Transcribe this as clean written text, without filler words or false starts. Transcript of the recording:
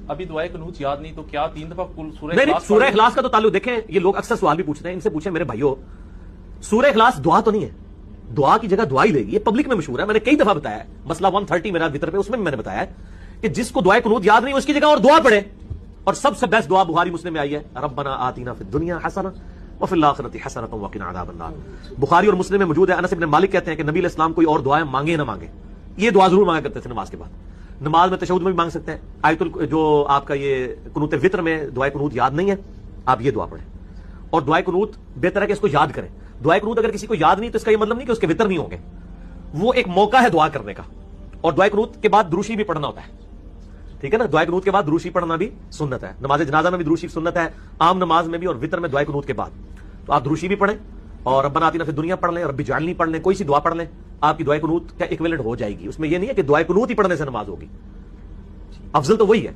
ابھی دعائے قنوت یاد نہیں تو کیا 3 دفعہ کل سورہ نہیں اخلاص سورہ اخلاص کا تو تعلق دیکھیں، یہ لوگ اکثر سوال بھی پوچھتے ہیں، ان سے پوچھیں میرے بھائیو، سورہ اخلاص دعا تو نہیں ہے، دعا کی جگہ دعا ہی لے گی، یہ پبلک میں مشہور ہے، میں نے کئی دفعہ بتایا ہے، مسئلہ 130 میرا وطر پہ، اس میں بھی میں نے بتایا ہے کہ جس کو دعائے قنوت یاد نہیں اس کی جگہ اور دعا پڑھے، اور سب سے بیسٹ دعا بخاری مسلم میں آئی ہے، ربنا آتینا فی الدنیا حسنہ وفی الآخرۃ حسنۃ وقنا عذاب النار، بخاری اور مسلم میں موجود ہے۔ انس بن مالک کہتے ہیں کہ نبی علیہ السلام کوئی اور دعائیں مانگے نہ مانگے، یہ دعا ضرور مانگا کرتے تھے نماز کے بعد، نماز میں تشہد میں بھی مانگ سکتے ہیں، جو آپ کا یہ قنوت وطر میں دعائے قنوت یاد نہیں ہے آپ یہ دعا پڑھیں، اور دعائے قنوت بہتر ہے کہ اس کو یاد کریں۔ دعائے قنوت اگر کسی کو یاد نہیں تو اس کا یہ مطلب نہیں کہ اس کے وطر نہیں ہوں گے، وہ ایک موقع ہے دعا کرنے کا، اور دعائے قنوت کے بعد دروشی بھی پڑھنا ہوتا ہے، ٹھیک ہے نا، دعائے قنوت کے بعد دروشی پڑھنا بھی سنت ہے، نماز جنازہ میں بھی دروشی سنت ہے، عام نماز میں بھی، اور وطر میں دعائے قنوت کے بعد، تو آپ دروشی بھی پڑھیں اور ربنا آتینا فی الدنیا پڑھ لیں، ربی جعلنی پڑھ لیں، کوئی سی دعا پڑھ لیں، آپ کی دعائے قنوت کا ایکویلنٹ ہو جائے گی، اس میں یہ نہیں ہے کہ دعائے قنوت ہی پڑھنے سے نماز ہوگی، افضل تو وہی ہے۔